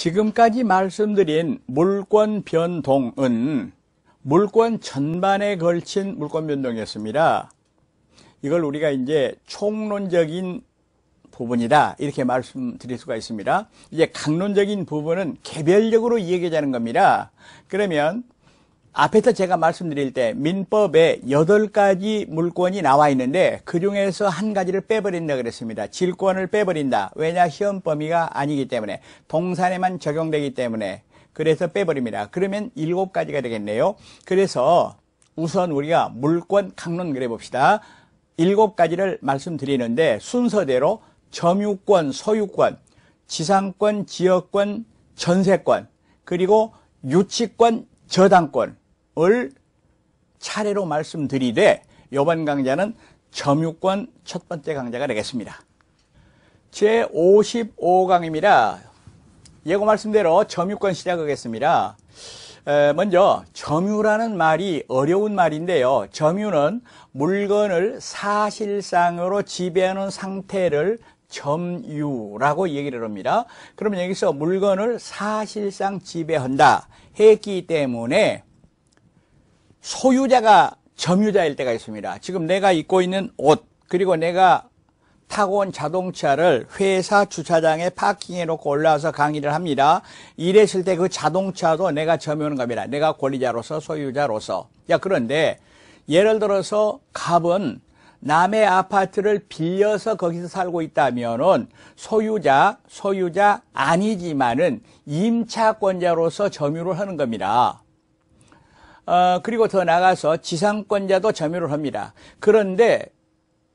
지금까지 말씀드린 물권 변동은 물권 전반에 걸친 물권 변동이었습니다. 이걸 우리가 이제 총론적인 부분이다 이렇게 말씀드릴 수가 있습니다. 이제 강론적인 부분은 개별적으로 이야기하자는 겁니다. 그러면 앞에서 제가 말씀드릴 때 민법에 8가지 물권이 나와 있는데 그 중에서 한 가지를 빼버린다 그랬습니다. 질권을 빼버린다. 왜냐? 시험 범위가 아니기 때문에 동산에만 적용되기 때문에 그래서 빼버립니다. 그러면 7가지가 되겠네요. 그래서 우선 우리가 물권 강론 그래 봅시다. 7가지를 말씀드리는데 순서대로 점유권, 소유권, 지상권, 지역권, 전세권, 그리고 유치권, 저당권을 차례로 말씀드리되 이번 강좌는 점유권 첫 번째 강좌가 되겠습니다. 제55강입니다. 예고 말씀대로 점유권 시작하겠습니다. 먼저 점유라는 말이 어려운 말인데요. 점유는 물건을 사실상으로 지배하는 상태를 점유라고 얘기를 합니다. 그러면 여기서 물건을 사실상 지배한다 했기 때문에 소유자가 점유자일 때가 있습니다. 지금 내가 입고 있는 옷, 그리고 내가 타고 온 자동차를 회사 주차장에 파킹해 놓고 올라와서 강의를 합니다. 이랬을 때 그 자동차도 내가 점유하는 겁니다. 내가 권리자로서, 소유자로서. 그런데 예를 들어서 갑은 남의 아파트를 빌려서 거기서 살고 있다면은 소유자 아니지만은 임차권자로서 점유를 하는 겁니다. 그리고 더 나가서 지상권자도 점유를 합니다. 그런데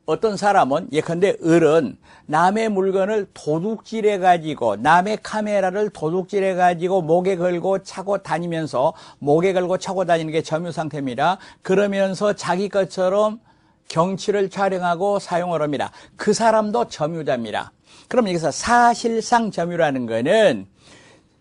어떤 사람은 예컨대 을은 남의 물건을 도둑질해 가지고 남의 카메라를 도둑질해 가지고 목에 걸고 차고 다니면서 목에 걸고 차고 다니는 게 점유 상태입니다. 그러면서 자기 것처럼 경치를 촬영하고 사용을 합니다. 그 사람도 점유자입니다. 그럼 여기서 사실상 점유라는 거는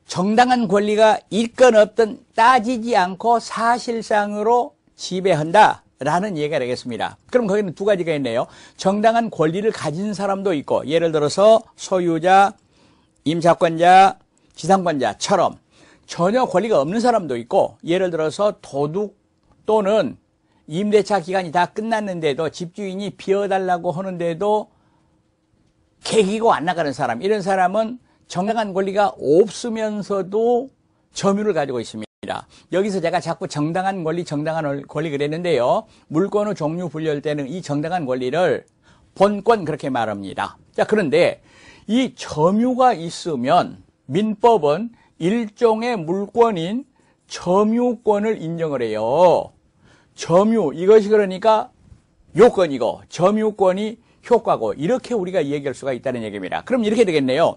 정당한 권리가 있건 없든 따지지 않고 사실상으로 지배한다 라는 얘기가 되겠습니다. 그럼 거기는 두 가지가 있네요. 정당한 권리를 가진 사람도 있고, 예를 들어서 소유자, 임차권자, 지상권자처럼 전혀 권리가 없는 사람도 있고, 예를 들어서 도둑 또는 임대차 기간이 다 끝났는데도 집주인이 비워달라고 하는데도 개기고 안 나가는 사람, 이런 사람은 정당한 권리가 없으면서도 점유를 가지고 있습니다. 여기서 제가 자꾸 정당한 권리 그랬는데요. 물권의 종류 분류할 때는 이 정당한 권리를 본권 그렇게 말합니다. 자, 그런데 이 점유가 있으면 민법은 일종의 물권인 점유권을 인정을 해요. 점유, 이것이 그러니까 요건이고 점유권이 효과고 이렇게 우리가 얘기할 수가 있다는 얘기입니다. 그럼 이렇게 되겠네요.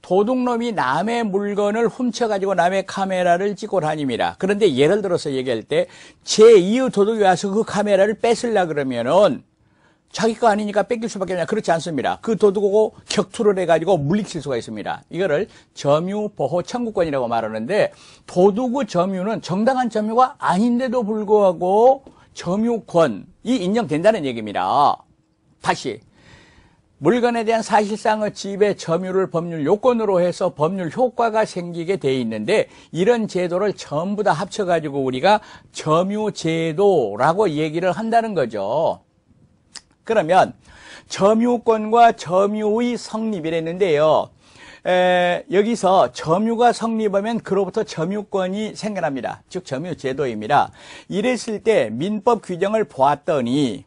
도둑놈이 남의 물건을 훔쳐가지고 남의 카메라를 찍고 다닙니다. 그런데 예를 들어서 얘기할 때 제2의 도둑이 와서 그 카메라를 뺏으려고 그러면은 자기 거 아니니까 뺏길 수밖에 없냐. 그렇지 않습니다. 그 도둑하고 격투를 해가지고 물리칠 수가 있습니다. 이거를 점유보호 청구권이라고 말하는데 도둑의 점유는 정당한 점유가 아닌데도 불구하고 점유권이 인정된다는 얘기입니다. 다시 물건에 대한 사실상의 지배 점유를 법률 요건으로 해서 법률 효과가 생기게 돼 있는데 이런 제도를 전부 다 합쳐가지고 우리가 점유제도라고 얘기를 한다는 거죠. 그러면 점유권과 점유의 성립이랬는데요. 여기서 점유가 성립하면 그로부터 점유권이 생겨납니다. 즉 점유제도입니다. 이랬을 때 민법 규정을 보았더니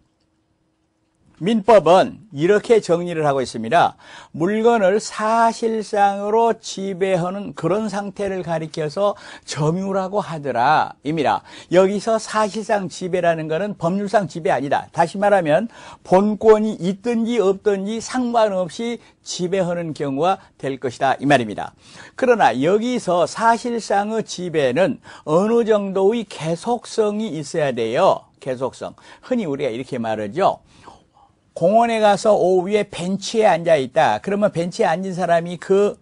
민법은 이렇게 정리를 하고 있습니다. 물건을 사실상으로 지배하는 그런 상태를 가리켜서 점유라고 하더라 입니다. 여기서 사실상 지배라는 것은 법률상 지배 아니다. 다시 말하면 본권이 있든지 없든지 상관없이 지배하는 경우가 될 것이다 이 말입니다. 그러나 여기서 사실상의 지배는 어느 정도의 계속성이 있어야 돼요. 계속성. 흔히 우리가 이렇게 말하죠. 공원에 가서 오후에 벤치에 앉아 있다. 그러면 벤치에 앉은 사람이 그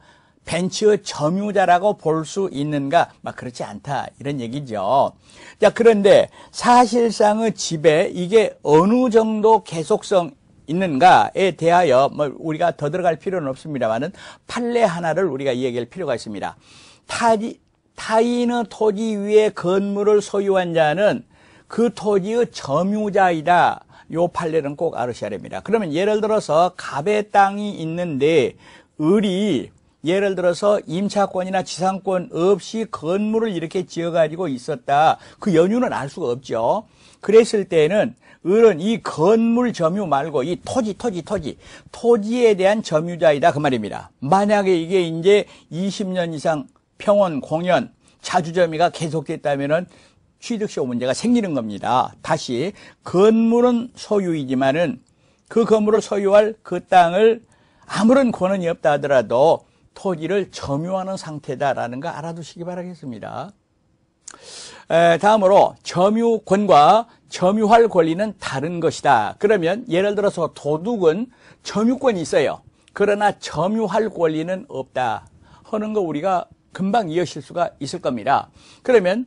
벤치의 점유자라고 볼 수 있는가? 그렇지 않다. 이런 얘기죠. 자, 그런데 사실상의 지배, 이게 어느 정도 계속성 있는가에 대하여 뭐 우리가 더 들어갈 필요는 없습니다만은 판례 하나를 우리가 이야기할 필요가 있습니다. 타인의 토지 위에 건물을 소유한 자는 그 토지의 점유자이다. 요 판례는 꼭 알으셔야 됩니다. 그러면 예를 들어서 갑의 땅이 있는데 을이 예를 들어서 임차권이나 지상권 없이 건물을 이렇게 지어가지고 있었다. 그 연유는 알 수가 없죠. 그랬을 때는 을은 이 건물 점유 말고 이 토지에 대한 점유자이다. 그 말입니다. 만약에 이게 이제 20년 이상 평원, 공연, 자주점유가 계속됐다면은 취득세 문제가 생기는 겁니다. 다시 건물은 소유이지만은 그 건물을 소유할 그 땅을 아무런 권한이 없다 하더라도 토지를 점유하는 상태다라는 거 알아두시기 바라겠습니다. 다음으로 점유권과 점유할 권리는 다른 것이다. 그러면 예를 들어서 도둑은 점유권이 있어요. 그러나 점유할 권리는 없다 하는 거 우리가 금방 이해하실 수가 있을 겁니다. 그러면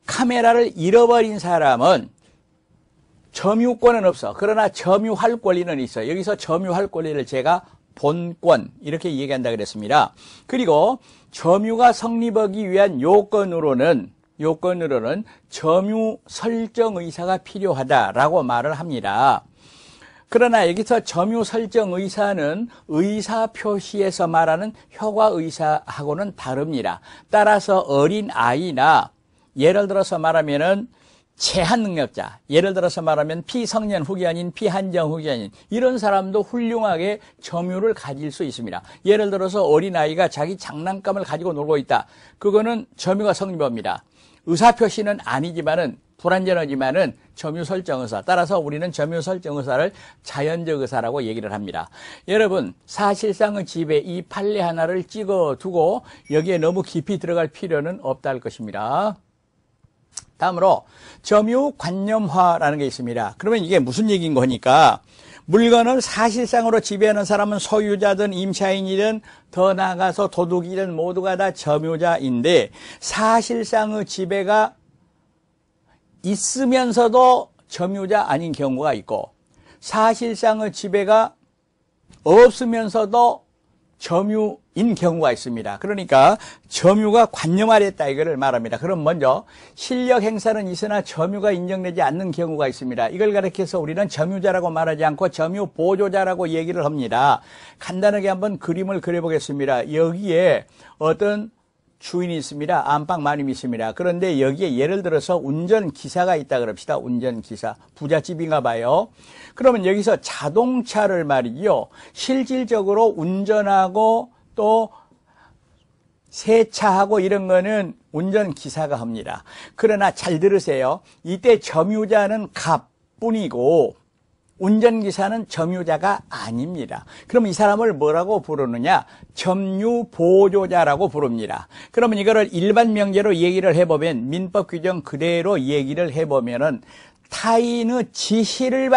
카메라를 잃어버린 사람은 점유권은 없어. 그러나 점유할 권리는 있어. 여기서 점유할 권리를 제가 본권 이렇게 얘기한다 그랬습니다. 그리고 점유가 성립하기 위한 요건으로는 점유 설정 의사가 필요하다라고 말을 합니다. 그러나 여기서 점유 설정 의사는 의사 표시에서 말하는 효과 의사하고는 다릅니다. 따라서 어린 아이나 예를 들어서 말하면은 제한 능력자, 예를 들어서 말하면 피성년 후기한인, 피한정 후기한인 이런 사람도 훌륭하게 점유를 가질 수 있습니다. 예를 들어서 어린아이가 자기 장난감을 가지고 놀고 있다. 그거는 점유가 성립합니다. 의사표시는 아니지만은 불완전하지만은 점유 설정 의사. 따라서 우리는 점유 설정 의사를 자연적 의사라고 얘기를 합니다. 여러분, 사실상의 집에 이 판례 하나를 찍어두고 여기에 너무 깊이 들어갈 필요는 없다 할 것입니다. 다음으로 점유 관념화라는 게 있습니다. 그러면 이게 무슨 얘기인 거니까 물건을 사실상으로 지배하는 사람은 소유자든 임차인이든 더 나아가서 도둑이든 모두가 다 점유자인데 사실상의 지배가 있으면서도 점유자 아닌 경우가 있고 사실상의 지배가 없으면서도 점유인 경우가 있습니다. 그러니까 점유가 관념화됐다 이거를 말합니다. 그럼 먼저 실력 행사는 있으나 점유가 인정되지 않는 경우가 있습니다. 이걸 가리켜서 우리는 점유자라고 말하지 않고 점유 보조자라고 얘기를 합니다. 간단하게 한번 그림을 그려보겠습니다. 여기에 어떤 주인이 있습니다. 안방 마님이 있습니다. 그런데 여기에 예를 들어서 운전기사가 있다 그럽시다. 운전기사. 부잣집인가 봐요. 그러면 여기서 자동차를 말이죠. 실질적으로 운전하고 또 세차하고 이런 거는 운전기사가 합니다. 그러나 잘 들으세요. 이때 점유자는 갑뿐이고 운전기사는 점유자가 아닙니다. 그럼 이 사람을 뭐라고 부르느냐? 점유보조자라고 부릅니다. 그러면 이거를 일반 명제로 얘기를 해보면 민법 규정 그대로 얘기를 해보면은 타인의 지시를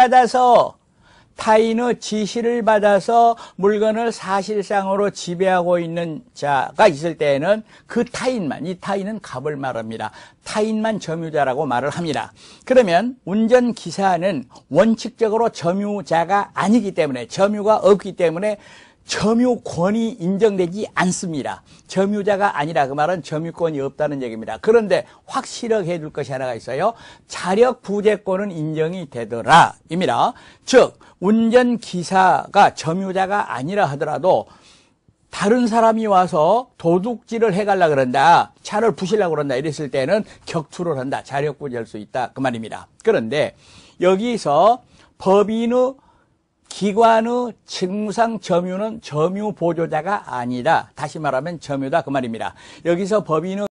받아서 물건을 사실상으로 지배하고 있는 자가 있을 때에는 그 타인만, 이 타인은 갑을 말합니다. 타인만 점유자라고 말을 합니다. 그러면 운전기사는 원칙적으로 점유자가 아니기 때문에, 점유가 없기 때문에 점유권이 인정되지 않습니다. 점유자가 아니라 그 말은 점유권이 없다는 얘기입니다. 그런데 확실하게 해줄 것이 하나가 있어요. 자력 부재권은 인정이 되더라 입니다. 즉 운전기사가 점유자가 아니라 하더라도 다른 사람이 와서 도둑질을 해가려고 그런다, 차를 부시려고 그런다 이랬을 때는 격투를 한다, 자력 부재할 수 있다 그 말입니다. 그런데 여기서 법인의 기관의 직무상 점유는 점유 보조자가 아니다. 다시 말하면 점유다 그 말입니다. 여기서 법인의